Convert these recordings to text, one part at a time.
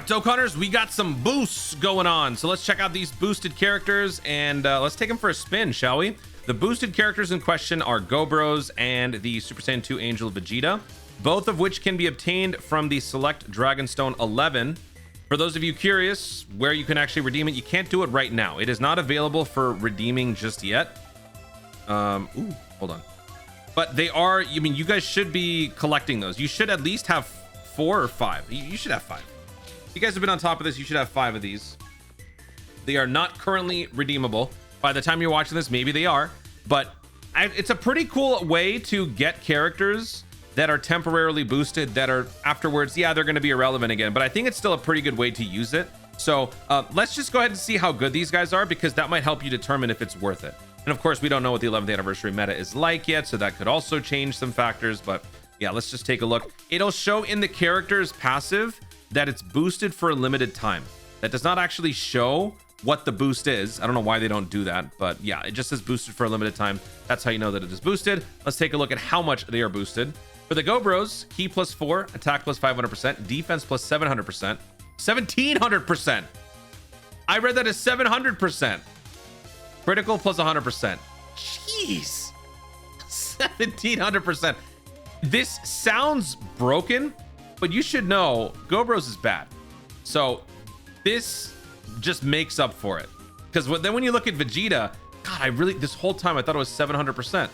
right, Dokkaners, we got some boosts going on. So let's check out these boosted characters and let's take them for a spin, shall we? The boosted characters in question are Gob Bros and the Super Saiyan 2 Angel Vegeta, both of which can be obtained from the Select Dragonstone 11. For those of you curious where you can actually redeem it, you can't do it right now. It is not available for redeeming just yet. Ooh, hold on. But they are, I mean, you guys should be collecting those. You should at least have 4 or 5. You should have 5. If you guys have been on top of this, you should have 5 of these. They are not currently redeemable. By the time you're watching this, maybe they are. But it's a pretty cool way to get characters that are temporarily boosted that are afterwards, yeah, they're going to be irrelevant again. But I think it's still a pretty good way to use it. So let's just go ahead and see how good these guys are, because that might help you determine if it's worth it. And of course, we don't know what the 11th anniversary meta is like yet, so that could also change some factors. But yeah, let's just take a look. It'll show in the character's passive that it's boosted for a limited time. That does not actually show what the boost is. I don't know why they don't do that, but yeah, it just says boosted for a limited time. That's how you know that it is boosted. Let's take a look at how much they are boosted. For the Gob Bros, key +4, attack +500%, defense +700%, 1700%. I read that as 700%. Critical +100%. Jeez, 1700%. This sounds broken, but you should know Gob Bros is bad. So this just makes up for it. Because then when you look at Vegeta, God, this whole time I thought it was 700%.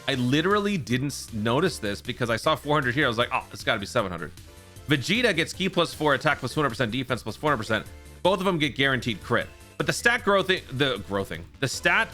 I literally didn't notice this because I saw 400 here. I was like, oh, it's got to be 700. Vegeta gets key +4, attack +200%, defense +400%. Both of them get guaranteed crit. But the stat the stat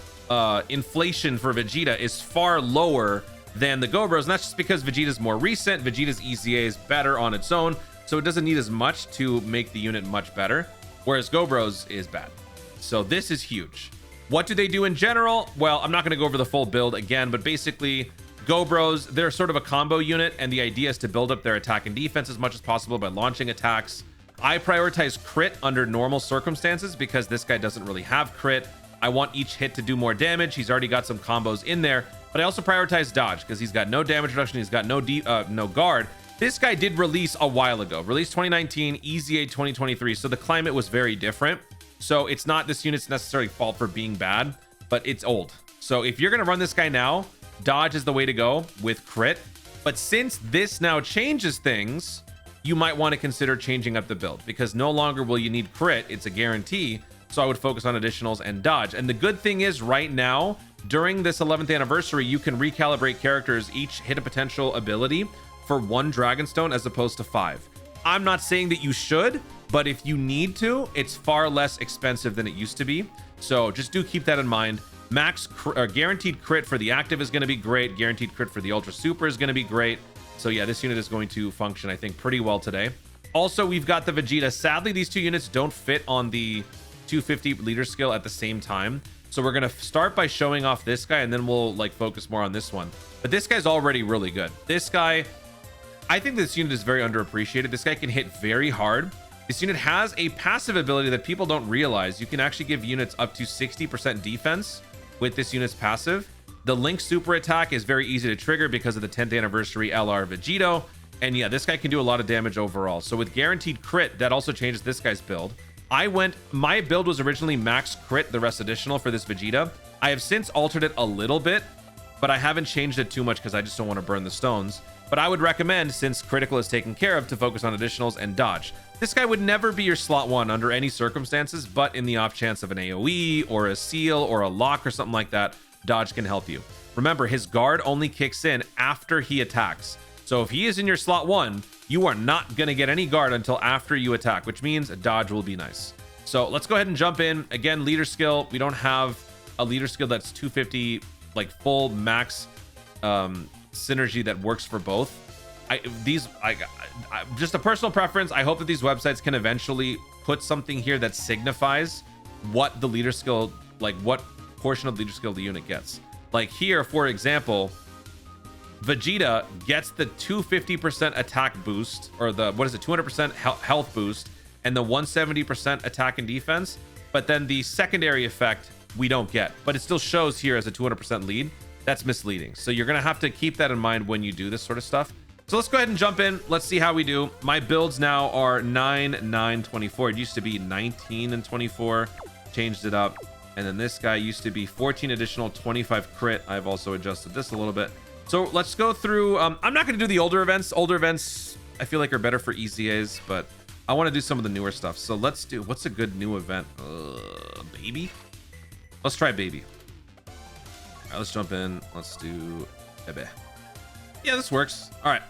inflation for Vegeta is far lower than the Gob Bros, and that's just because Vegeta's more recent. Vegeta's EZA is better on its own, so it doesn't need as much to make the unit much better, whereas Gob Bros is bad. So this is huge. What do they do in general? Well, I'm not going to go over the full build again, but basically Gob Bros, they're sort of a combo unit, and the idea is to build up their attack and defense as much as possible by launching attacks. I prioritize crit under normal circumstances because this guy doesn't really have crit. I want each hit to do more damage. He's already got some combos in there, but I also prioritize dodge because he's got no damage reduction. He's got no guard. This guy did release a while ago, released 2019, EZA 2023. So the climate was very different. So it's not this unit's necessarily fault for being bad, but it's old. So if you're going to run this guy now, dodge is the way to go with crit. But since this now changes things, you might want to consider changing up the build because no longer will you need crit. It's a guarantee. So I would focus on additionals and dodge. And the good thing is right now, during this 11th anniversary, you can recalibrate characters, each hit a potential ability for 1 Dragonstone as opposed to 5. I'm not saying that you should, but if you need to, it's far less expensive than it used to be. So just do keep that in mind. Max guaranteed crit for the active is going to be great. Guaranteed crit for the ultra super is going to be great. So yeah, this unit is going to function, I think, pretty well today. Also, we've got the Vegeta. Sadly, these two units don't fit on the 250 leader skill at the same time. So we're going to start by showing off this guy, and then we'll like focus more on this one. But this guy's already really good. This guy, I think this unit is very underappreciated. This guy can hit very hard. This unit has a passive ability that people don't realize. You can actually give units up to 60% defense with this unit's passive. The Link super attack is very easy to trigger because of the 10th anniversary LR Vegito. And yeah, this guy can do a lot of damage overall. So with guaranteed crit, that also changes this guy's build. My build was originally max crit, the rest additional for this Vegeta. I have since altered it a little bit, but I haven't changed it too much because I just don't want to burn the stones. But I would recommend, since critical is taken care of, to focus on additionals and dodge. This guy would never be your slot 1 under any circumstances, but in the off chance of an AoE or a seal or a lock or something like that, dodge can help you. Remember, his guard only kicks in after he attacks. So if he is in your slot 1, you are not going to get any guard until after you attack, which means a dodge will be nice. So let's go ahead and jump in. Again, leader skill. We don't have a leader skill that's 250, like full max synergy that works for both. Just a personal preference. I hope that these websites can eventually put something here that signifies what the leader skill, like what portion of leader skill the unit gets. Like here, for example, Vegeta gets the 250% attack boost, or the 200% health boost, and the 170% attack and defense. But then the secondary effect we don't get, but it still shows here as a 200% lead. That's misleading. So you're gonna have to keep that in mind when you do this sort of stuff. So let's go ahead and jump in. Let's see how we do. My builds now are 9, 9, 24. It used to be 19 and 24. Changed it up. And then this guy used to be 14 additional, 25 crit. I've also adjusted this a little bit. So let's go through. I'm not going to do the older events. Older events, I feel like, are better for EZAs, but I want to do some of the newer stuff. So let's do, what's a good new event? Baby? Let's try baby. All right, let's jump in. Let's do baby. Yeah, this works. All right.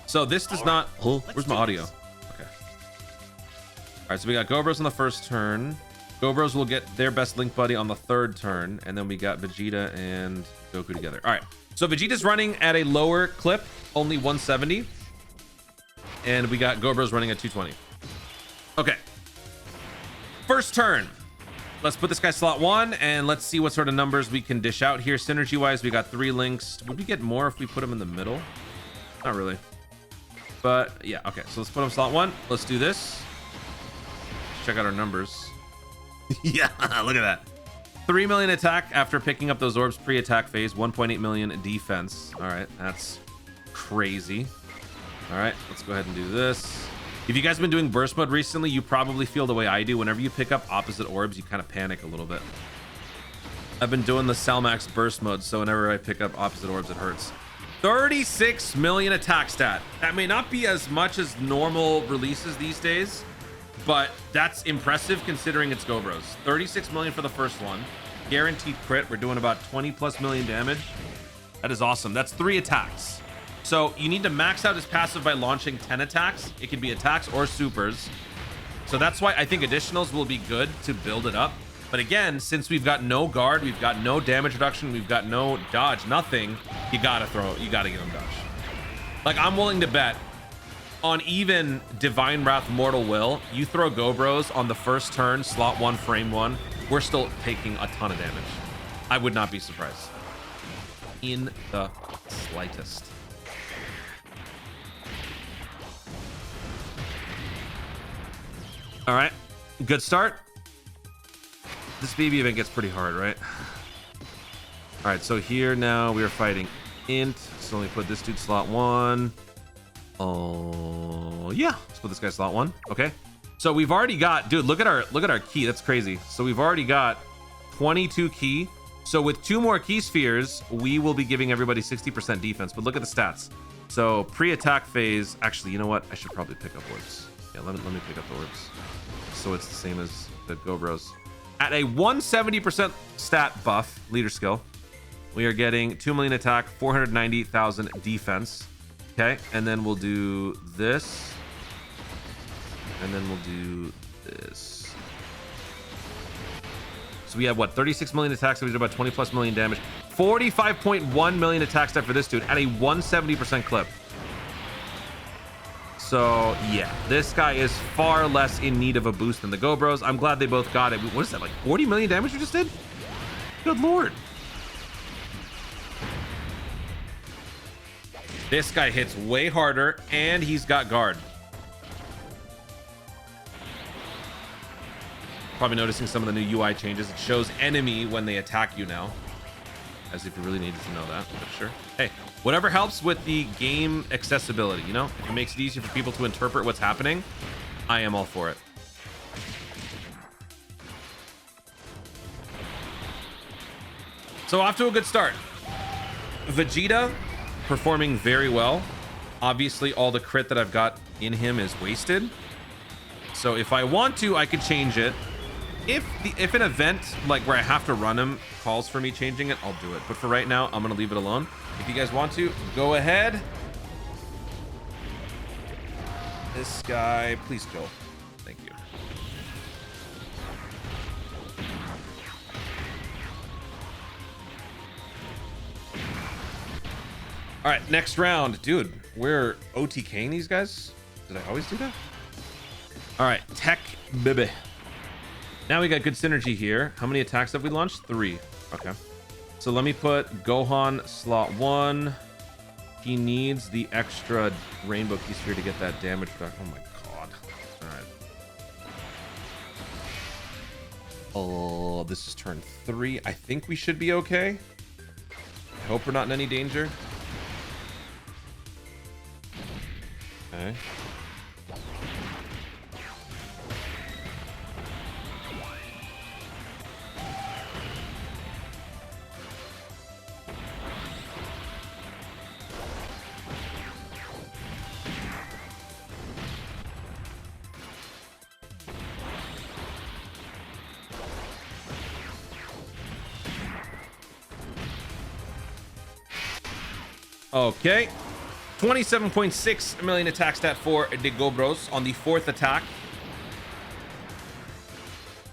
So this does not. Oh, where's my audio? Okay. All right. So we got Gob Bros on the first turn. Gob Bros will get their best Link buddy on the third turn, and then we got Vegeta and Goku together. All right. So Vegeta's running at a lower clip, only 170, and we got Gob Bros running at 220. Okay. First turn. Let's put this guy slot 1, and let's see what sort of numbers we can dish out here. Synergy-wise, we got 3 links. Would we get more if we put him in the middle? Not really. But yeah, okay. So let's put him slot 1. Let's do this. Let's check out our numbers. Yeah, look at that. 3 million attack after picking up those orbs pre-attack phase. 1.8 million defense. All right, that's crazy. All right, let's go ahead and do this. If you guys have been doing burst mode recently, you probably feel the way I do. Whenever you pick up opposite orbs, you kind of panic a little bit. I've been doing the Salmax burst mode, so whenever I pick up opposite orbs, it hurts. 36 million attack stat. That may not be as much as normal releases these days, but that's impressive considering it's Gob Bros. 36 million for the first one. Guaranteed crit. We're doing about 20+ million damage. That is awesome. That's 3 attacks. So you need to max out his passive by launching 10 attacks. It can be attacks or supers. So that's why I think additionals will be good to build it up. But again, since we've got no guard, we've got no damage reduction, we've got no dodge, nothing, you gotta give him dodge. Like, I'm willing to bet on even Divine Wrath Mortal Will, you throw Gob Bros on the first turn, slot 1, frame 1, we're still taking a ton of damage. I would not be surprised. In the slightest. All right, good start. This baby event gets pretty hard, right? All right, so here now we are fighting Int. So let me put this dude slot 1. Oh yeah, let's put this guy slot 1. Okay, so we've already got, dude, look at our key. That's crazy. So we've already got 22 key. So with 2 more key spheres, we will be giving everybody 60% defense. But look at the stats. So pre-attack phase. Actually, you know what? I should probably pick up orbs. Yeah, let me pick up the orbs. So it's the same as the Gob Bros. At a 170% stat buff, leader skill, we are getting 2 million attack, 490,000 defense. Okay, and then we'll do this. And then we'll do this. So we have what, 36 million attacks, so we did about 20+ million damage. 45.1 million attack stat for this dude at a 170% clip. So yeah, this guy is far less in need of a boost than the Gob Bros. I'm glad they both got it. What is that, like 40 million damage we just did? Good lord. This guy hits way harder, and he's got guard. Probably noticing some of the new UI changes. It shows enemy when they attack you now. As if you really needed to know that, but sure. Hey, whatever helps with the game accessibility, you know? If it makes it easier for people to interpret what's happening, I am all for it. So off to a good start. Vegeta performing very well. Obviously, all the crit that I've got in him is wasted. So if I want to, I could change it. If an event like where I have to run him calls for me changing it, I'll do it. But for right now, I'm gonna leave it alone. If you guys want to, go ahead. This guy, please kill. Thank you. All right, next round. Dude, we're OTKing these guys? Did I always do that? All right, TEQ SSJ. Now we got good synergy here. How many attacks have we launched? 3. Okay. So let me put Gohan slot 1. He needs the extra rainbow key sphere to get that damage back. Oh my god. All right. Oh, this is turn 3. I think we should be okay. I hope we're not in any danger. Okay. Okay, 27.6 million attack stat for the Gob Bros on the 4th attack.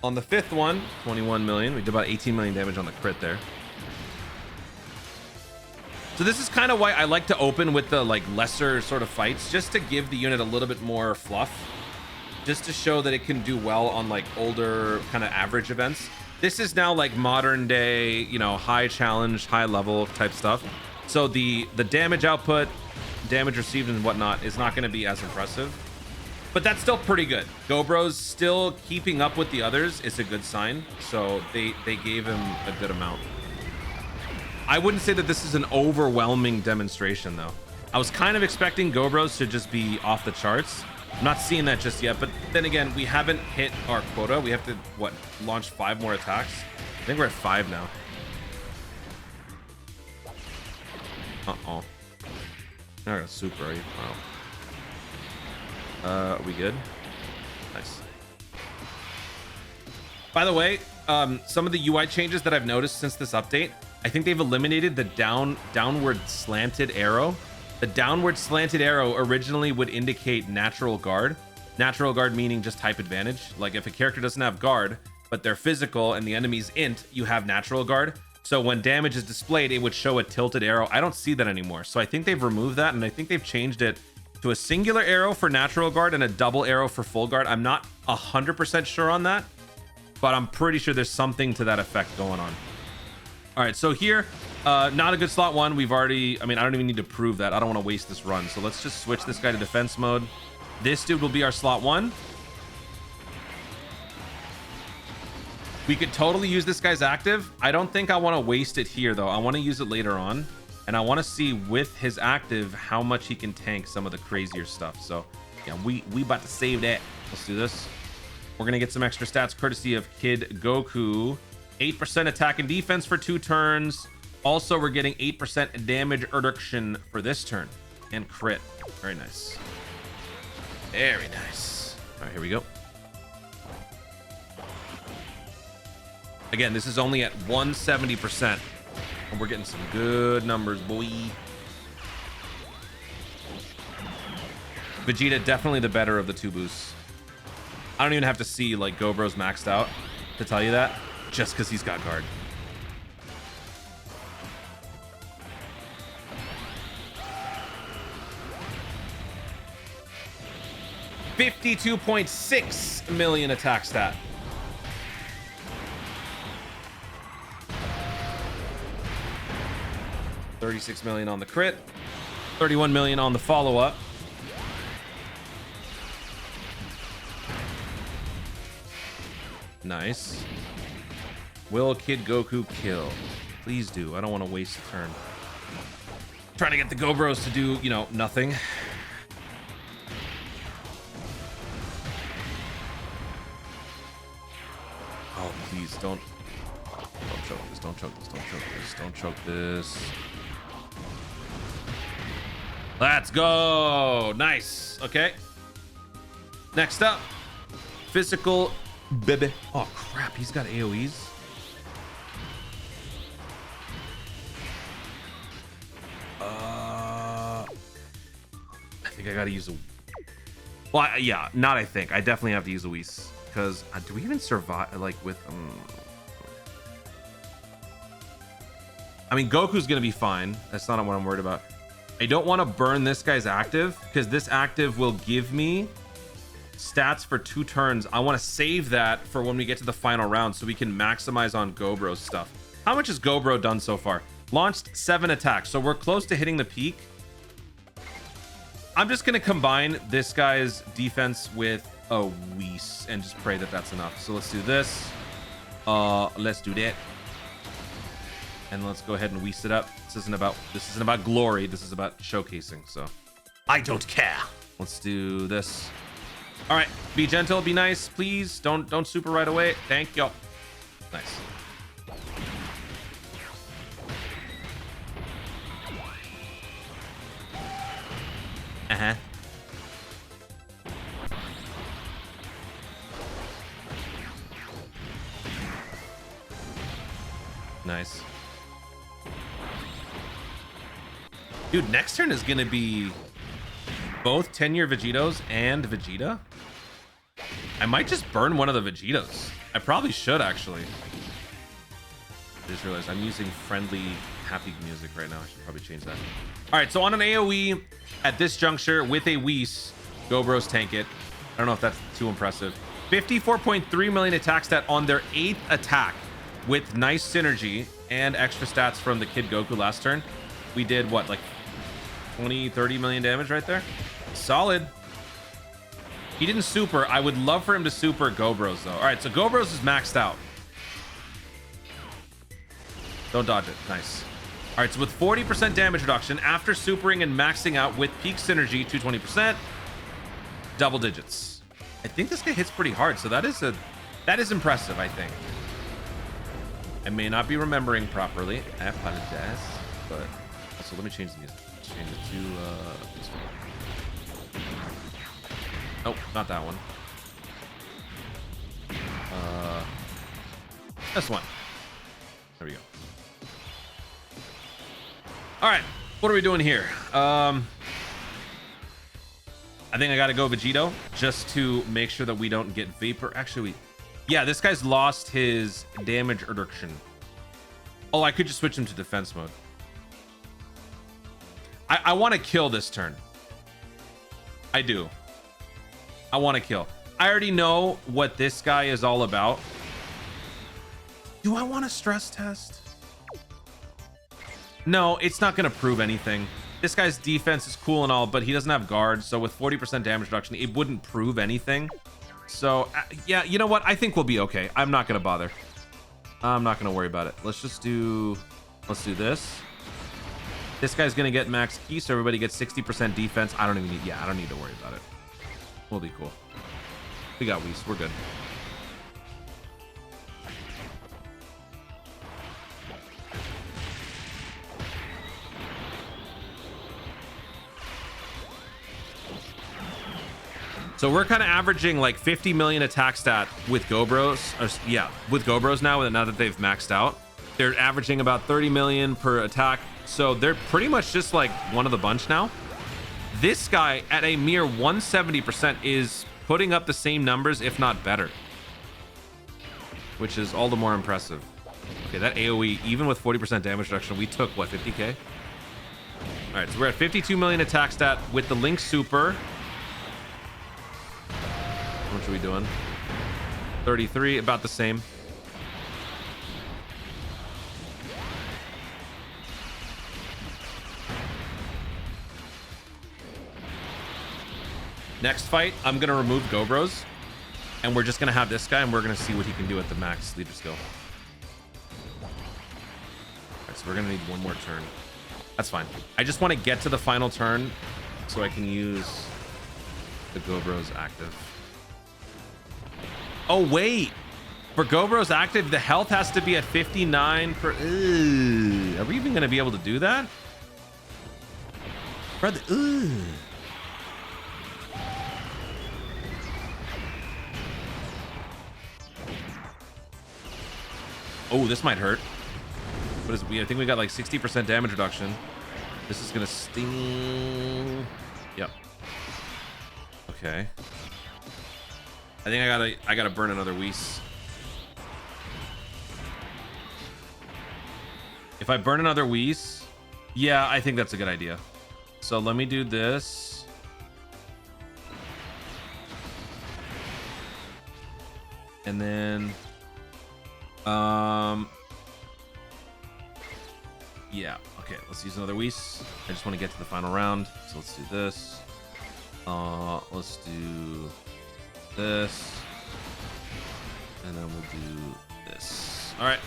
On the 5th one, 21 million. We did about 18 million damage on the crit there. So this is kind of why I like to open with the like lesser sort of fights, just to give the unit a little bit more fluff, just to show that it can do well on like older kind of average events. This is now like modern day, you know, high challenge, high level type stuff. So the damage output, damage received and whatnot is not going to be as impressive, but that's still pretty good. Gob Bros still keeping up with the others is a good sign. So they gave him a good amount. I wouldn't say that this is an overwhelming demonstration though. I was kind of expecting Gob Bros to just be off the charts. I'm not seeing that just yet, but then again, we haven't hit our quota. We have to, what, launch 5 more attacks? I think we're at 5 now. Uh-oh. Not gonna super, are you? Wow. Are we good? Nice. By the way, some of the UI changes that I've noticed since this update, I think they've eliminated the downward slanted arrow. The downward slanted arrow originally would indicate natural guard. Natural guard meaning just type advantage. Like if a character doesn't have guard, but they're physical and the enemy's int, you have natural guard. So when damage is displayed, it would show a tilted arrow. I don't see that anymore. So I think they've removed that, and I think they've changed it to a singular arrow for natural guard and a double arrow for full guard. I'm not 100% sure on that, but I'm pretty sure there's something to that effect going on. All right, so here, not a good slot 1. We've already, I mean, I don't even need to prove that. I don't want to waste this run. So let's just switch this guy to defense mode. This dude will be our slot 1. We could totally use this guy's active. I don't think I want to waste it here though. I want to use it later on, and I want to see with his active how much he can tank some of the crazier stuff. So yeah, we about to save that. Let's do this. We're gonna get some extra stats courtesy of Kid Goku. 8% attack and defense for 2 turns. Also, we're getting 8% damage reduction for this turn and crit. Very nice. Very nice. All right, here we go. Again, this is only at 170%, and we're getting some good numbers, boy. Vegeta definitely the better of the 2 boosts. I don't even have to see like Gob Bros maxed out to tell you that, just because he's got guard. $52.6 million attack stat. $36 million on the crit, 31 million on the follow-up. Nice. Will Kid Goku kill? Please do. I don't want to waste a turn. Trying to get the Gob Bros to do, you know, nothing. Oh, please don't choke this. Don't choke this. Don't choke this. Don't choke this. Let's go. Nice. Okay. Next up, physical baby. Oh crap, he's got AoEs. I think I gotta use a, well, yeah, not I think I definitely have to use a Whis, because do we even survive like with I mean, Goku's gonna be fine. That's not what I'm worried about. I don't want to burn this guy's active, because this active will give me stats for 2 turns. I want to save that for when we get to the final round so we can maximize on Gob Bros stuff. How much has Gob Bro done so far? Launched 7 attacks, so we're close to hitting the peak. I'm just gonna combine this guy's defense with a Whis and just pray that that's enough. So let's do this. Let's do that. And let's go ahead and Whis it up. This isn't about glory. This is about showcasing. So I don't care. Let's do this. All right, be gentle, be nice, please. Don't super right away. Thank you. Nice. Uh-huh. Nice. Dude, next turn is gonna be both 10-year Vegetos and Vegeta. I might just burn one of the Vegetos. I probably should, actually. I just realized I'm using friendly, happy music right now. I should probably change that. All right, so on an AoE at this juncture with a Whis, Gob Bros tank it. I don't know if that's too impressive. 54.3 million attack stat on their 8th attack with nice synergy and extra stats from the Kid Goku last turn. We did what, like 20-30 million damage right there? Solid. He didn't super. I would love for him to super Gob Bros though. All right, so Gob Bros is maxed out. Don't dodge it. Nice. All right, so with 40% damage reduction after supering and maxing out with peak synergy 220%, double digits. I think this guy hits pretty hard, so that is impressive, I think. I may not be remembering properly. I apologize, but also let me change the music. Change it to this one. Nope, not that one. This one. There we go. All right, what are we doing here? I think I gotta go Vegeto just to make sure that we don't get vapor. Actually, yeah, this guy's lost his damage reduction. Oh, I could just switch him to defense mode. I want to kill this turn. I do. I want to kill. I already know what this guy is all about. Do I want to stress test? No, it's not going to prove anything. This guy's defense is cool and all, but he doesn't have guard. So with 40% damage reduction, it wouldn't prove anything. So yeah, you know what? I think we'll be okay. I'm not going to bother. I'm not going to worry about it. Let's do this. This guy's going to get max key, so everybody gets 60% defense. I don't need to worry about it. We'll be cool. We got Whis. We're good. So we're kind of averaging like 50 million attack stat with Gob Bros. Yeah, with Gob Bros now that they've maxed out. They're averaging about 30 million per attack. So they're pretty much just like one of the bunch now. This guy at a mere 170% is putting up the same numbers, if not better, which is all the more impressive. Okay, that AoE, even with 40% damage reduction, we took what, 50k? All right, so we're at 52 million attack stat with the Link Super. How much are we doing? 33, about the same. Next fight, I'm gonna remove Gob Bros, and we're just gonna have this guy, and we're gonna see what he can do at the max leader skill. All right, so we're gonna need one more turn. That's fine. I just want to get to the final turn so I can use the Gob Bros active. Oh wait, for Gob Bros active, the health has to be at 59 per. Are we even gonna be able to do that, brother? Oh, this might hurt. What is it? I think we got like 60% damage reduction. This is gonna sting. Yep. Okay. I think I gotta burn another Whis. If I burn another Whis, yeah, I think that's a good idea. So let me do this. And then yeah, okay, let's use another Whis. I just want to get to the final round, so let's do this. Let's do this, and then we'll do this. All right,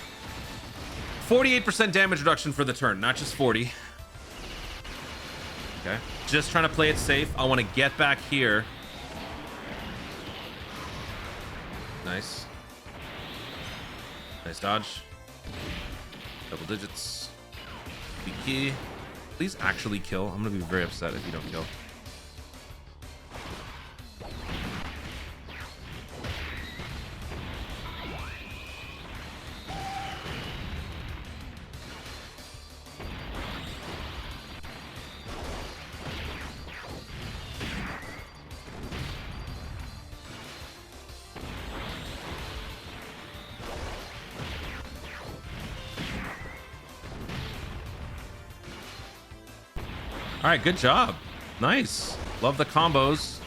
48% damage reduction for the turn, not just 40. Okay. just trying to play it safe. I want to get back here. Nice. Nice dodge. Double digits. Be key. Please actually kill. I'm gonna be very upset if you don't kill. All right, good job. Nice. Love the combos.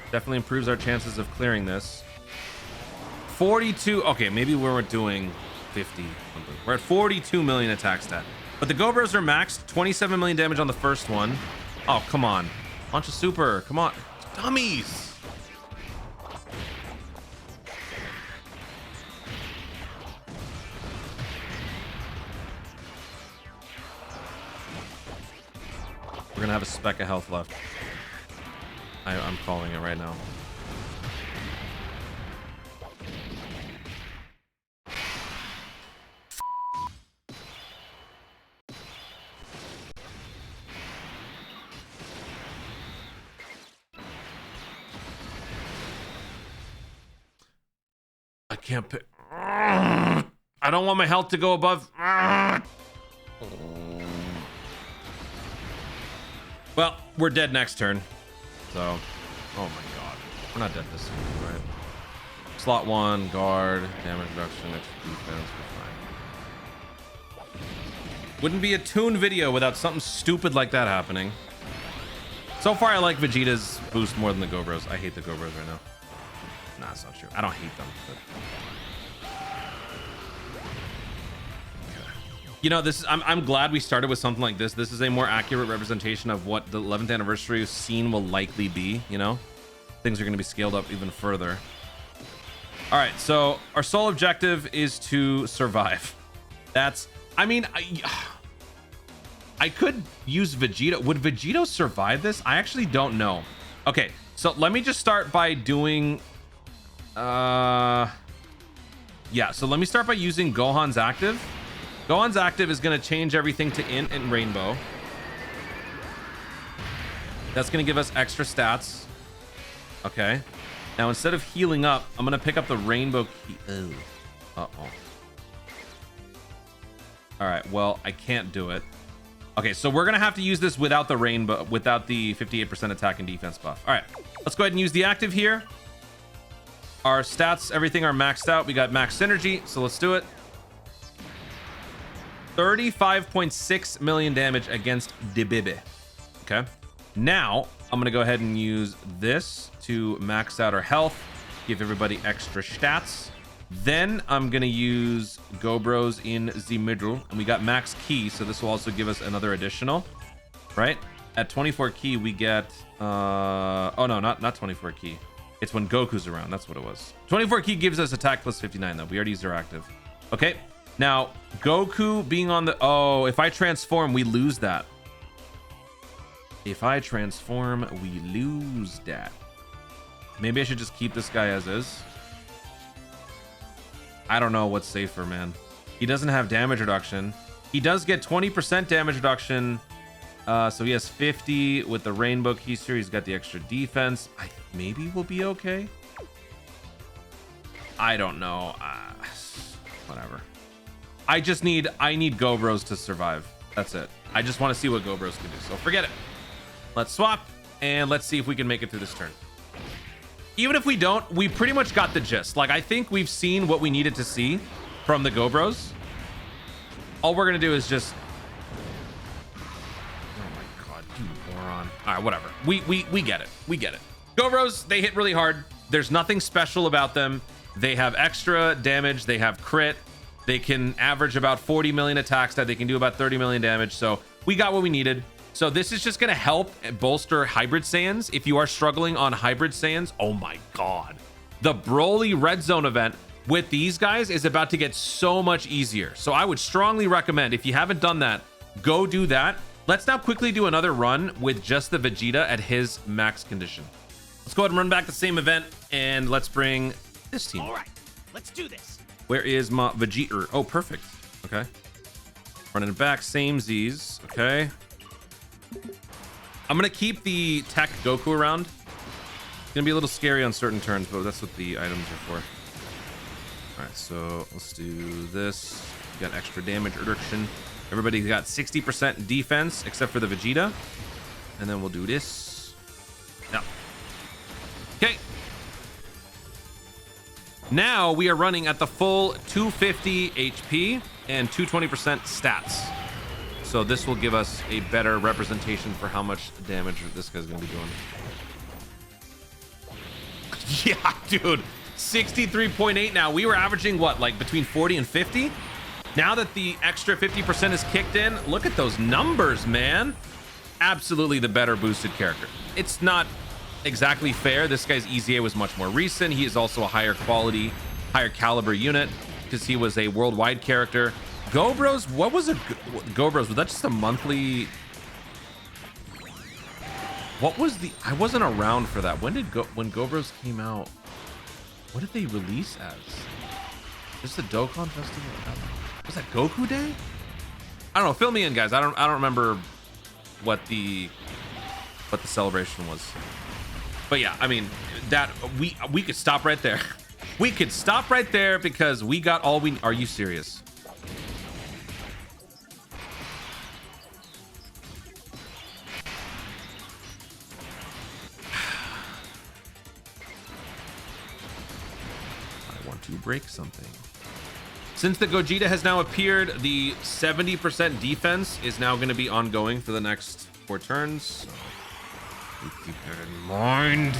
Definitely improves our chances of clearing this. 42. Okay, maybe we weren't doing 50. We're at 42 million attack stat. But the Gob Bros are maxed. 27 million damage on the first one. Oh, come on. Launch a super. Come on. Dummies. We're gonna have a speck of health left. I'm calling it right now. I can't pick. I don't want my health to go above. Well, we're dead next turn. So, oh my god. We're not dead this turn, right? Slot 1, guard, damage reduction, extra defense, we're fine. Wouldn't be a Toon video without something stupid like that happening. So far, I like Vegeta's boost more than the Gob Bros. I hate the Gob Bros right now. Nah, that's not true. I don't hate them, but... You know, this is I'm glad we started with something like this. This is a more accurate representation of what the 11th anniversary scene will likely be, you know? Things are going to be scaled up even further. All right, so our sole objective is to survive. That's, I mean, I could use Vegeta. Would Vegeta survive this? I actually don't know. Okay, so let me just start by doing, yeah, so let me start by using Gohan's active. Gohan's active is going to change everything to Int and Rainbow. That's going to give us extra stats. Okay. Now, instead of healing up, I'm going to pick up the Rainbow key. Ew. Uh-oh. All right. Well, I can't do it. Okay, so we're going to have to use this without the Rainbow, without the 58% attack and defense buff. All right. Let's go ahead and use the active here. Our stats, everything are maxed out. We got max synergy, so let's do it. 35.6 million damage against DBZ. Okay. Now, I'm going to go ahead and use this to max out our health, give everybody extra stats. Then I'm going to use Gob Bros in the middle, and we got max key, so this will also give us another additional, right? At 24 key, we get, oh no, not 24 key. It's when Goku's around. That's what it was. 24 key gives us attack plus 59, though. We already used our active. Okay. Now, Goku being on the... Oh, if I transform, we lose that. If I transform, we lose that. Maybe I should just keep this guy as is. I don't know what's safer, man. He doesn't have damage reduction. He does get 20% damage reduction. So he has 50 with the Rainbow Keister. He's got the extra defense. Maybe we'll be okay. I don't know. Whatever. I need Gob Bros to survive. That's it. I just want to see what Gob Bros can do. So forget it. Let's swap and let's see if we can make it through this turn. Even if we don't, we pretty much got the gist. Like, I think we've seen what we needed to see from the Gob Bros. All we're going to do is just... Oh my god, you moron. All right, whatever. We get it. We get it. Gob Bros, they hit really hard. There's nothing special about them. They have extra damage. They have crit. They can average about 40 million attacks that they can do about 30 million damage. So we got what we needed. So this is just going to help bolster Hybrid Saiyans. If you are struggling on Hybrid Saiyans, oh my god. The Broly Red Zone event with these guys is about to get so much easier. So I would strongly recommend, if you haven't done that, go do that. Let's now quickly do another run with just the Vegeta at his max condition. Let's go ahead and run back the same event, and let's bring this team. All right, let's do this. Where is my Vegeta? Oh, perfect. Okay. Running it back, same Z's. Okay. I'm gonna keep the TEQ Goku around. It's gonna be a little scary on certain turns, but that's what the items are for. All right, so let's do this. We got extra damage reduction. Everybody's got 60% defense except for the Vegeta. And then we'll do this. Yeah. Okay. Now we are running at the full 250 HP and 220% stats. So this will give us a better representation for how much damage this guy's gonna be doing. Yeah, dude. 63.8 now. We were averaging what, like between 40 and 50? Now that the extra 50% is kicked in, look at those numbers, man. Absolutely the better boosted character. It's not exactly fair. This guy's EZA was much more recent. He is also a higher quality, higher caliber unit because he was a worldwide character. Gob Bros, what was a Gob Bros? Was that just a monthly? What was the? I wasn't around for that. When Gob Bros came out? What did they release as? Is the Dokkan Festival? Was that Goku Day? I don't know. Fill me in, guys. I don't remember what the celebration was. But yeah, I mean that we could stop right there. We could stop right there because we got all we. Are you serious? I want to break something. Since the Gogeta has now appeared, the 70% defense is now going to be ongoing for the next 4 turns. So keep that in mind.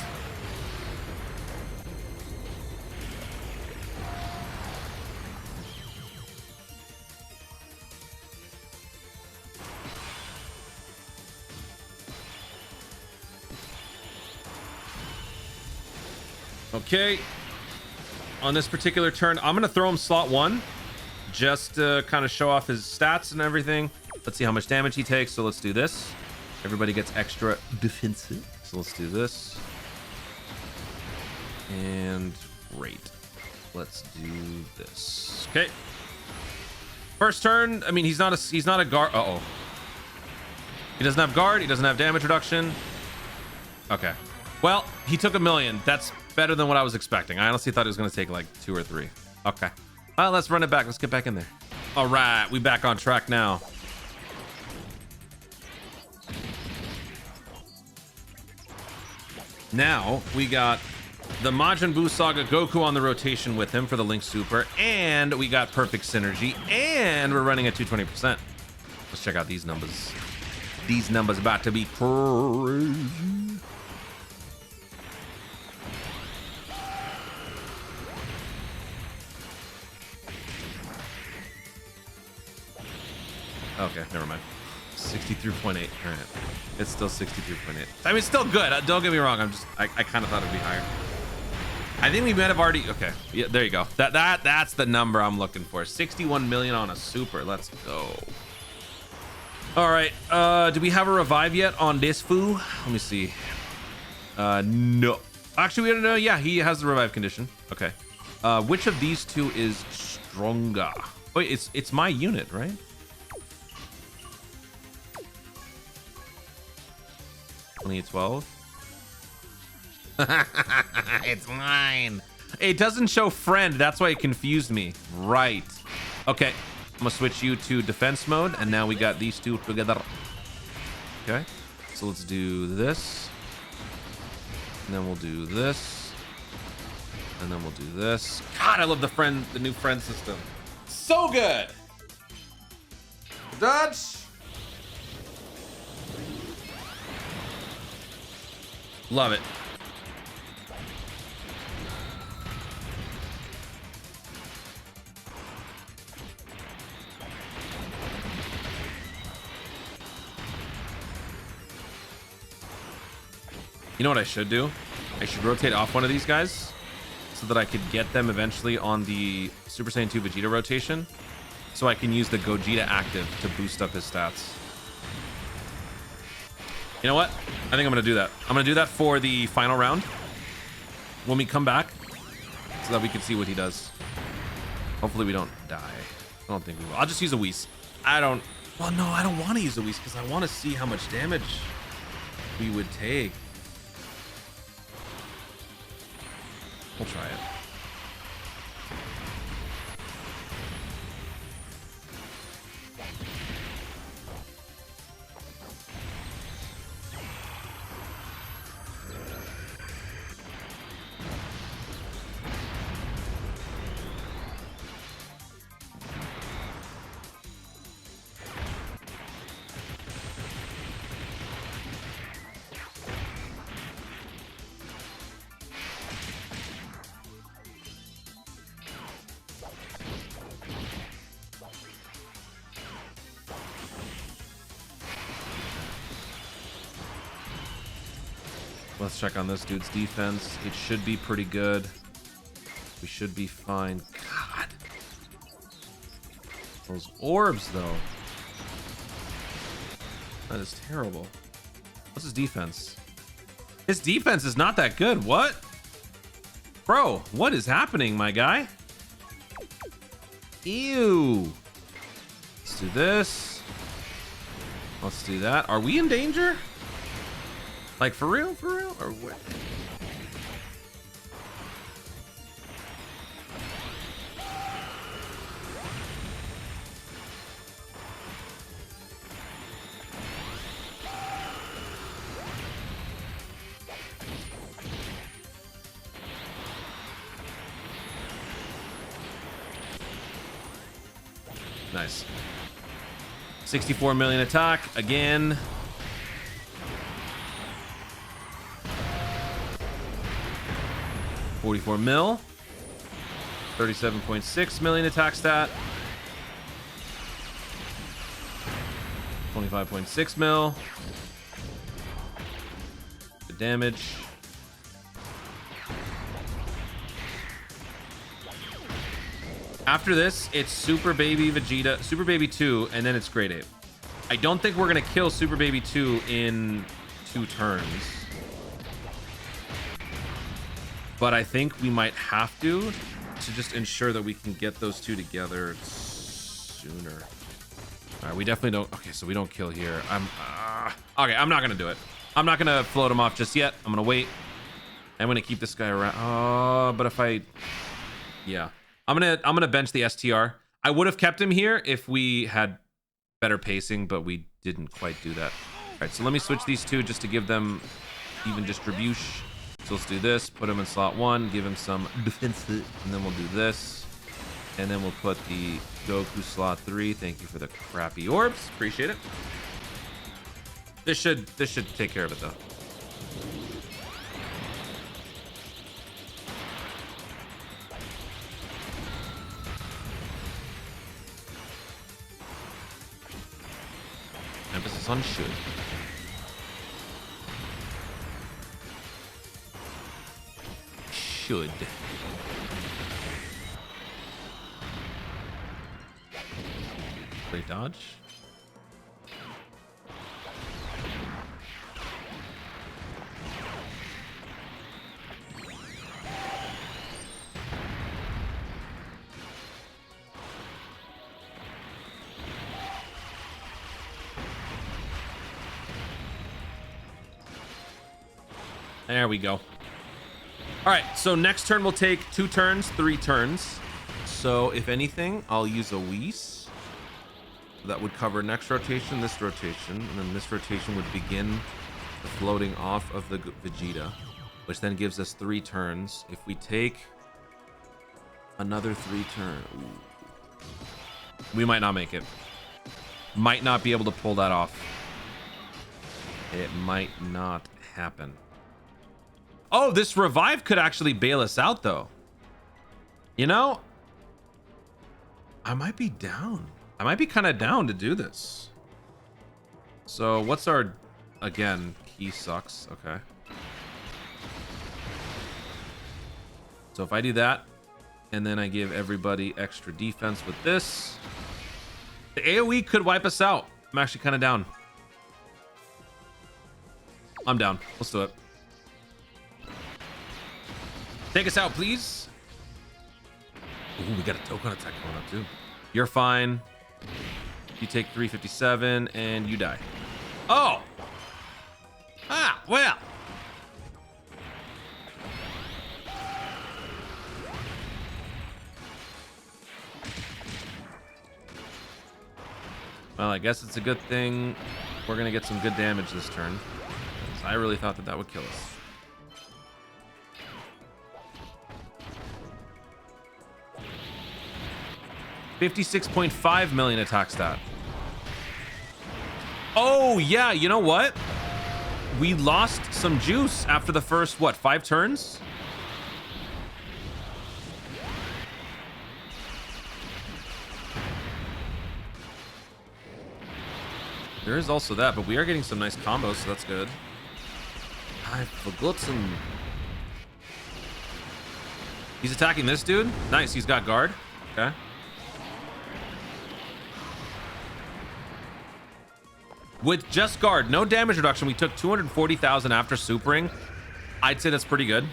Okay. On this particular turn, I'm going to throw him slot 1 just to kind of show off his stats and everything. Let's see how much damage he takes. So let's do this. Everybody gets extra defensive. So let's do this. And great. Let's do this. Okay. First turn. I mean, he's not a guard. Uh-oh. He doesn't have guard. He doesn't have damage reduction. Okay. Well, he took 1,000,000. That's better than what I was expecting. I honestly thought it was going to take like 2 or 3. Okay. Well, let's run it back. Let's get back in there. All right. We back on track now. Now we got the Majin Buu Saga Goku on the rotation with him for the Link Super. And we got perfect synergy. And we're running at 220%. Let's check out these numbers. These numbers about to be crazy. Okay, never mind. 63.8. All right. It's still 63.8. I mean, it's still good. Don't get me wrong. I kind of thought it'd be higher. I think we might have already. Okay. Yeah, there you go. That's the number I'm looking for. 61 million on a super. Let's go. All right. Do we have a revive yet on this foo? Let me see. No. Actually, we don't know. Yeah, he has the revive condition. Okay. Which of these two is stronger? Wait, it's my unit, right? Only 12. It's mine. It doesn't show friend. That's why it confused me. Right. Okay. I'm gonna switch you to defense mode, and now we got these two together. Okay. So let's do this, and then we'll do this, and then we'll do this. God, I love the new friend system. So good. Dutch. Love it. You know what I should do? I should rotate off one of these guys so that I could get them eventually on the Super Saiyan 2 Vegeta rotation, so I can use the Gogeta active to boost up his stats. You know what? I think I'm gonna do that. I'm gonna do that for the final round when we come back, so that we can see what he does. Hopefully we don't die. I don't think we will. I'll just use a Whis. Well, no, I don't want to use a Whis because I want to see how much damage we would take. We'll try it. Let's check on this dude's defense. It should be pretty good. We should be fine. God. Those orbs, though. That is terrible. What's his defense? His defense is not that good. What? Bro, what is happening, my guy? Ew. Let's do this. Let's do that. Are we in danger? Like, for real? For real? Or what? Nice. 64 million attack again. $44 mil. 37.6 million attack stat. 25.6 mil. The damage. After this, it's Super Baby Vegeta, Super Baby 2, and then it's Grade 8. I don't think we're gonna kill Super Baby 2 in 2 turns. But I think we might have to just ensure that we can get those two together sooner. All right, we definitely don't. Okay, so we don't kill here. Okay, I'm not gonna do it. I'm not gonna float him off just yet. I'm gonna wait. I'm gonna keep this guy around. Oh, but if yeah, I'm gonna bench the STR. I would have kept him here if we had better pacing, but we didn't quite do that. All right, so let me switch these two just to give them even distribution. So let's do this, put him in slot 1, give him some defense, and then we'll do this. And then we'll put the Goku slot 3. Thank you for the crappy orbs. Appreciate it. This should take care of it though. Emphasis on should. Should. Great dodge. There we go. All right, so next turn we'll take 2 turns, 3 turns. So if anything, I'll use a Whis. That would cover next rotation, this rotation, and then this rotation would begin the floating off of the Vegeta, which then gives us 3 turns. If we take another 3 turns, we might not make it. Might not be able to pull that off. It might not happen. Oh, this revive could actually bail us out though. You know, I might be down. I might be kind of down to do this. So what's our, again, key sucks. Okay. So if I do that, and then I give everybody extra defense with this, the AoE could wipe us out. I'm actually kind of down. I'm down. Let's do it. Take us out, please. Ooh, we got a Dokkan attack going up too. You're fine. You take 357 and you die. Oh. Ah, well. Well, I guess it's a good thing we're gonna get some good damage this turn. I really thought that would kill us. $56.5 million attack stat. Oh yeah, you know what? We lost some juice after the first, what, 5 turns? There is also that, but we are getting some nice combos, so that's good. I've forgotten. He's attacking this dude. Nice, he's got guard. Okay. With just guard, no damage reduction, we took 240,000 after supering. I'd say that's pretty good.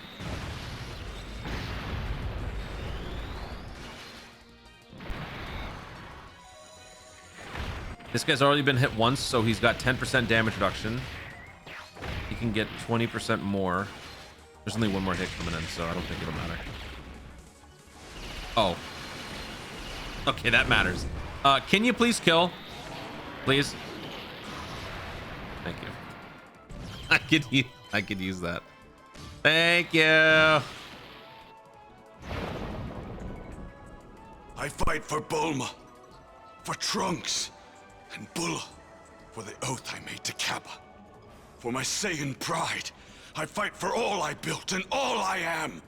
This guy's already been hit once, so he's got 10% damage reduction. He can get 20% more. There's only one more hit coming in, so I don't think it'll matter. Oh. Okay, that matters. Can you please kill? Please? Thank you. I could use that. Thank you. I fight for Bulma, for Trunks, and Bulla, for the oath I made to Kappa. For my Saiyan pride, I fight for all I built and all I am.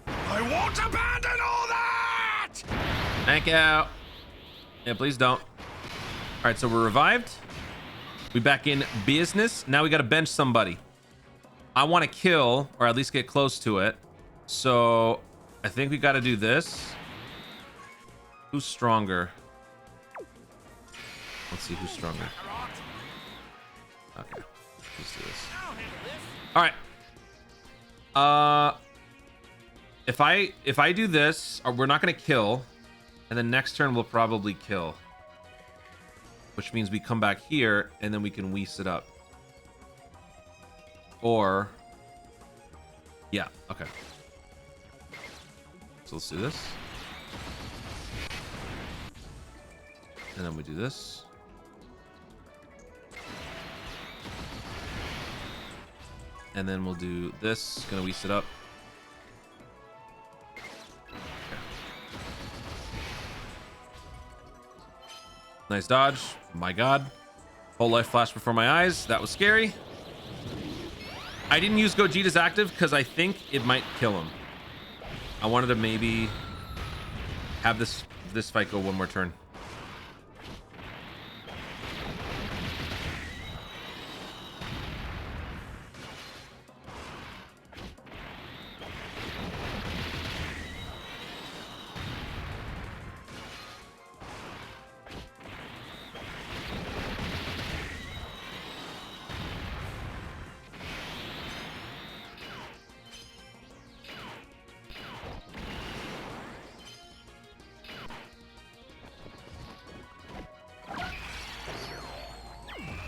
I won't abandon all that! Thank you. Yeah, please don't. All right, so we're revived. We back in business. Now we got to bench somebody. I want to kill, or at least get close to it. So I think we got to do this. Who's stronger? Let's see who's stronger. Okay, let's do this. All right. If I do this, we're not gonna kill, and then next turn we'll probably kill, which means we come back here and then we can Whis it up. Or yeah, okay. So let's do this, and then we do this. And then we'll do this. Gonna Whis it up. Okay. Nice dodge. My god. Whole life flashed before my eyes. That was scary. I didn't use Gogeta's active because I think it might kill him. I wanted to maybe have this fight go one more turn.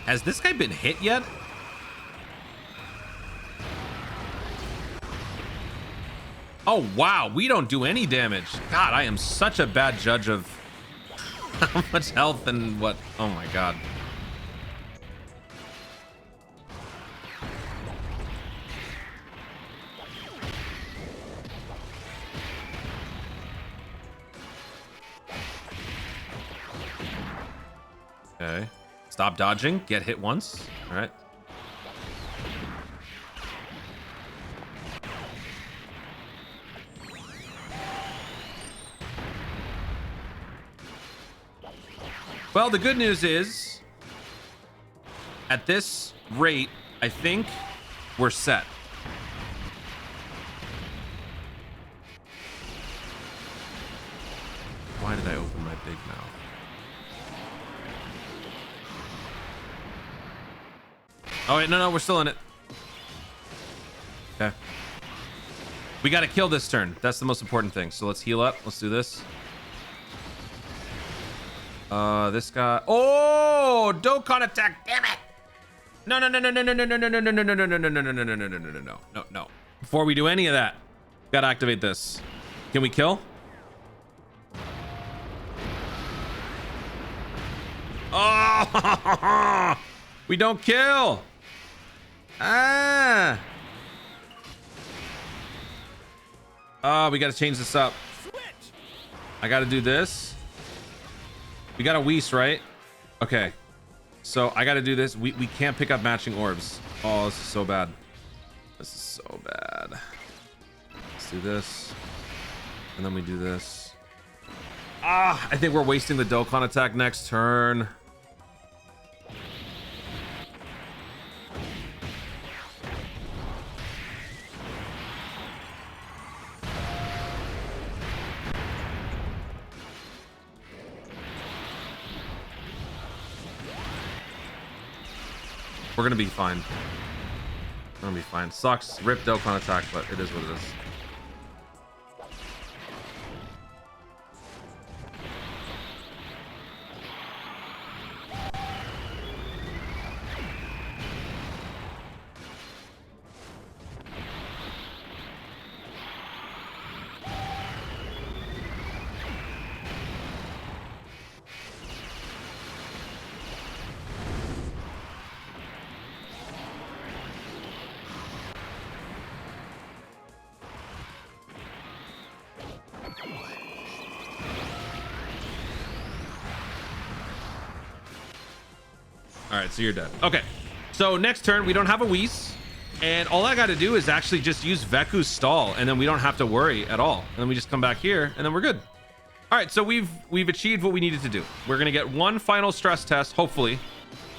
Has this guy been hit yet? Oh, wow. We don't do any damage. God, I am such a bad judge of how much health and what. Oh, my God. Okay. Stop dodging. Get hit once. All right. Well, the good news is, at this rate, I think we're set. Why did I open my big mouth? Oh wait, no, we're still in it. Okay. We got to kill this turn. That's the most important thing. So let's heal up. Let's do this. This guy. Oh, Dokkan attack. Damn it. No. No. Before we do any of that, gotta activate this. Can we kill? Oh, we don't kill. Ah. Oh, we gotta change this up. I gotta do this. We got a Whis, right? Okay. So I gotta do this. We can't pick up matching orbs. Oh, this is so bad. This is so bad. Let's do this. And then we do this. Ah, I think we're wasting the Dokkan attack next turn. We're gonna be fine. We're gonna be fine. Sucks. Rip Dokkan attack, but it is what it is. All right, so you're dead. Okay, so next turn we don't have a Whis, and all I got to do is actually just use Veku's stall, and then we don't have to worry at all. And then we just come back here, and then we're good. All right, so we've achieved what we needed to do. We're gonna get one final stress test, hopefully,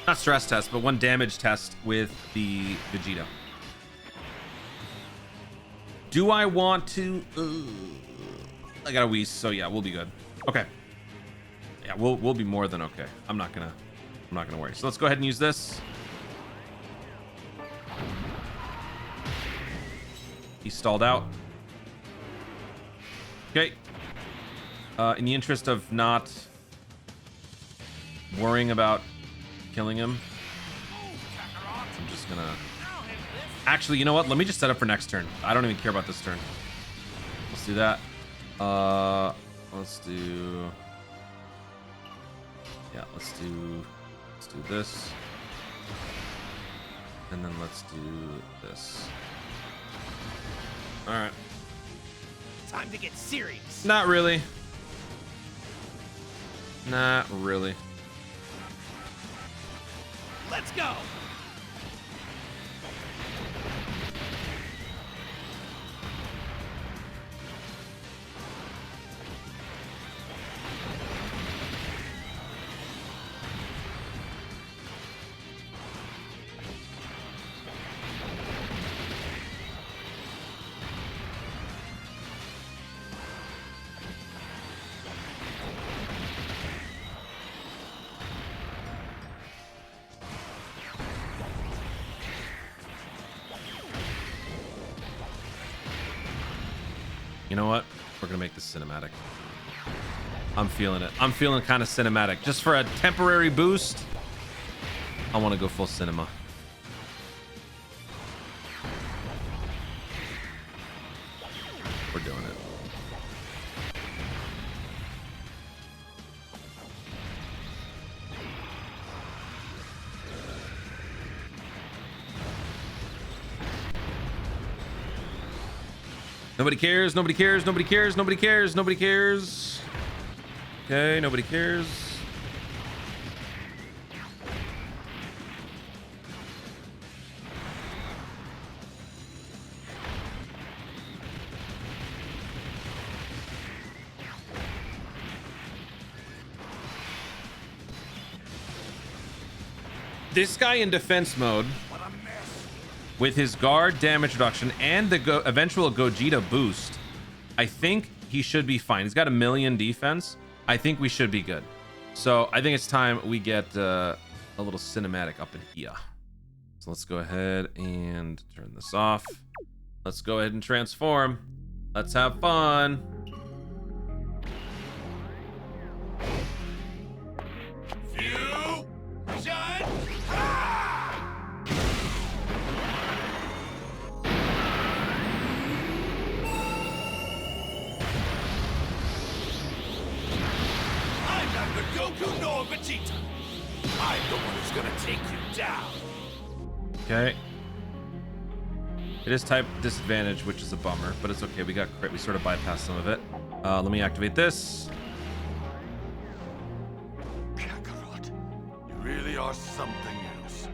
not stress test, but one damage test with the Vegeta. Do I want to? I got a Whis, so yeah, we'll be good. Okay. Yeah, we'll be more than okay. I'm not gonna worry. So let's go ahead and use this. He stalled out. Okay. In the interest of not worrying about killing him, I'm just gonna... Actually, you know what? Let me just set up for next turn. I don't even care about this turn. Let's do that. Let's do... Yeah, let's do this. And then let's do this. All right. Time to get serious. Not really. Not really. Let's go. You know what? We're gonna make this cinematic. I'm feeling it. I'm feeling kind of cinematic. Just for a temporary boost, I want to go full cinema. We're doing it. Nobody cares, nobody cares, nobody cares, nobody cares, nobody cares. Okay, nobody cares. This guy in defense mode with his guard damage reduction and the eventual Gogeta boost, I think he should be fine. He's got 1,000,000 defense. I think we should be good. So I think it's time we get a little cinematic up in here. So let's go ahead and turn this off. Let's go ahead and transform. Let's have fun. Goku Vegeta. I'm the one who's gonna take you down. Okay. It is type disadvantage, which is a bummer, but it's okay. We got crit. We sort of bypassed some of it. Let me activate this. Kakarot, you really are something else.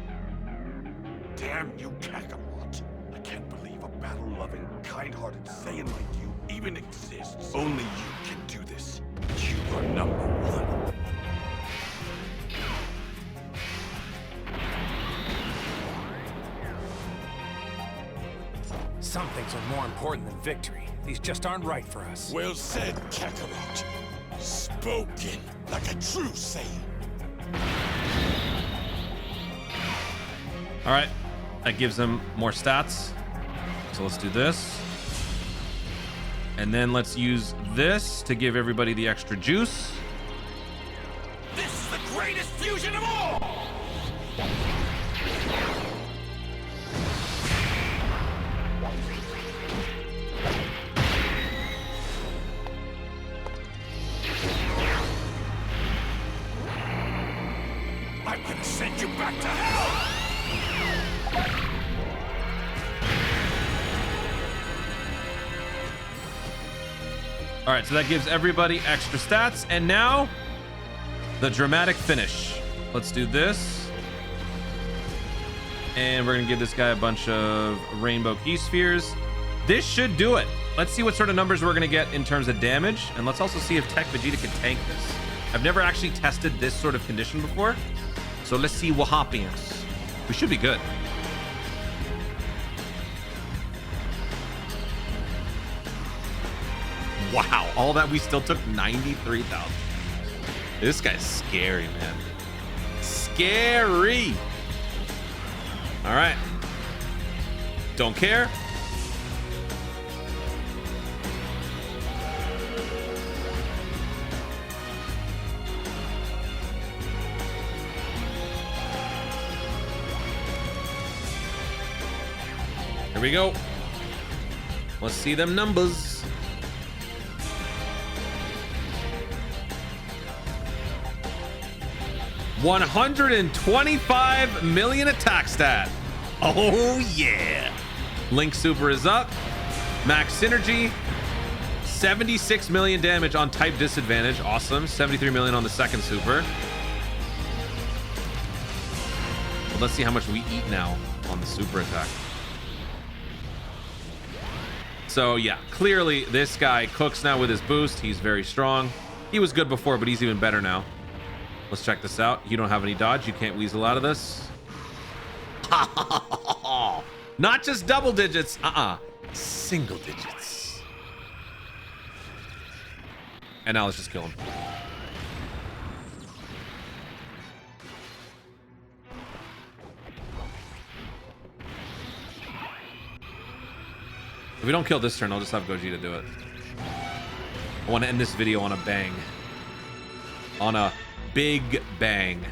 Damn you, Kakarot. I can't believe a battle-loving, kind-hearted Saiyan like you even exists. Only you can do this. You are number one. Some things are more important than victory. These just aren't right for us. Well said, Kakarot. Spoken like a true Saiyan. All right. That gives him more stats. So let's do this. And then let's use this to give everybody the extra juice. This is the greatest fusion of all! I'm gonna send you back to hell! All right, so that gives everybody extra stats. And now, the dramatic finish. Let's do this. And we're gonna give this guy a bunch of rainbow key spheres. This should do it. Let's see what sort of numbers we're gonna get in terms of damage. And let's also see if TEQ Vegeta can tank this. I've never actually tested this sort of condition before. So let's see what happens. We should be good. Wow, all that we still took 93,000. This guy's scary, man. Scary. All right. Don't care. Here we go. Let's see them numbers. $125 million attack stat. Oh yeah. Link super is up. Max synergy. 76 million damage on type disadvantage. Awesome. 73 million on the second super. Well, let's see how much we eat now on the super attack. So yeah, clearly this guy cooks now with his boost. He's very strong. He was good before, but he's even better now. Let's check this out. You don't have any dodge. You can't weasel out of this. Not just double digits. Single digits. And now let's just kill him. If we don't kill this turn, I'll just have Gogeta do it. I want to end this video on a bang. On a big bang.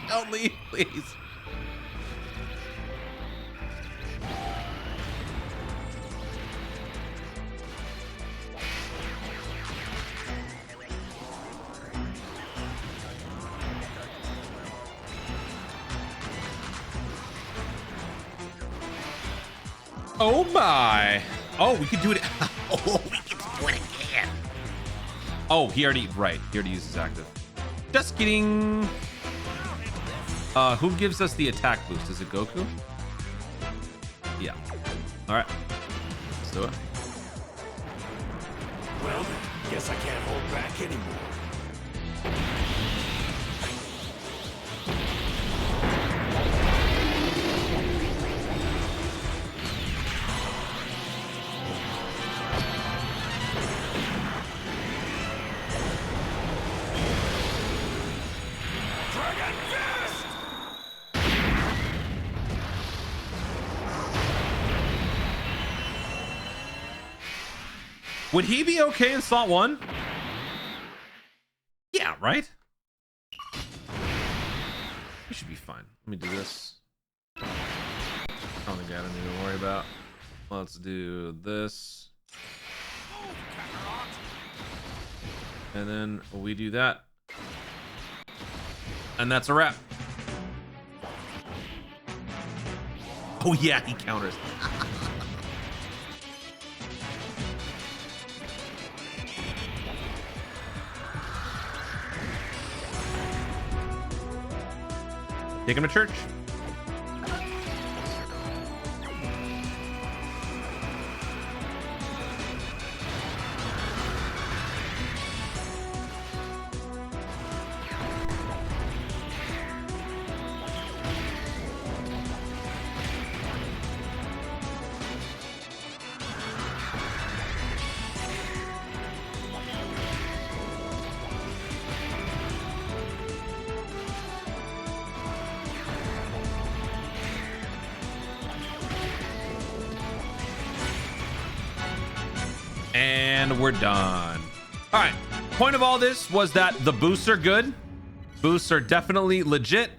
Don't leave, please. Oh my. Oh, we could do it. Oh, we can do it again. Oh, he already used his active. Just kidding. Who gives us the attack boost? Is it Goku? Yeah. All right. Let's do it. Well, then, guess I can't hold back anymore. Would he be okay in slot 1? Yeah, right? He should be fine. Let me do this. I don't think I have anything to worry about. Let's do this. And then we do that. And that's a wrap. Oh yeah, he counters. Take him to church. And we're done. All right. Point of all this was that the boosts are good. Boosts are definitely legit.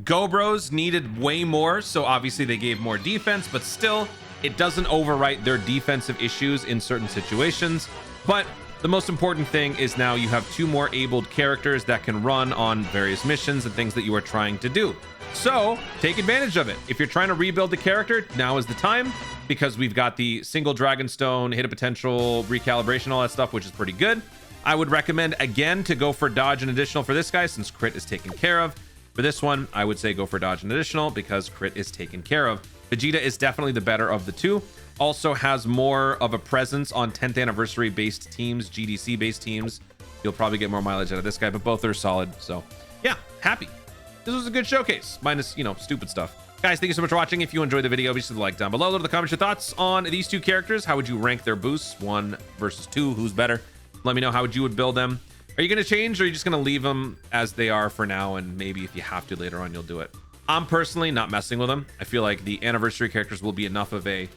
Gob Bros needed way more, so obviously they gave more defense, but still, it doesn't overwrite their defensive issues in certain situations. But the most important thing is now you have 2 more abled characters that can run on various missions and things that you are trying to do. So take advantage of it. If you're trying to rebuild the character, now is the time, because we've got the single Dragonstone, hit a potential, recalibration, all that stuff, which is pretty good. I would recommend again to go for dodge and additional for this guy, since crit is taken care of. For this one, I would say go for dodge and additional because crit is taken care of. Vegeta is definitely the better of the 2. Also has more of a presence on 10th anniversary based teams, GDC based teams. You'll probably get more mileage out of this guy, but both are solid. So yeah, happy. This was a good showcase, minus, you know, stupid stuff. Guys, thank you so much for watching. If you enjoyed the video, be sure to like down below. Leave in the comments your thoughts on these 2 characters. How would you rank their boosts? 1 versus 2, who's better? Let me know how you would build them. Are you going to change, or are you just going to leave them as they are for now, and maybe if you have to later on, you'll do it? I'm personally not messing with them. I feel like the anniversary characters will be enough of a,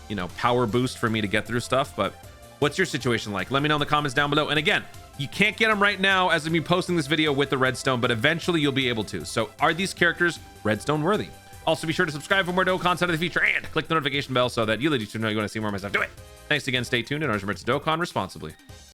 you know, power boost for me to get through stuff. But what's your situation like? Let me know in the comments down below. And again, you can't get them right now as I'm posting this video with the redstone, but eventually you'll be able to. So are these characters redstone worthy? Also, be sure to subscribe for more Dokkan side of the feature and click the notification bell so that you ladies know you want to see more of my stuff. Do it. Thanks again. Stay tuned, and remember to Dokkan responsibly.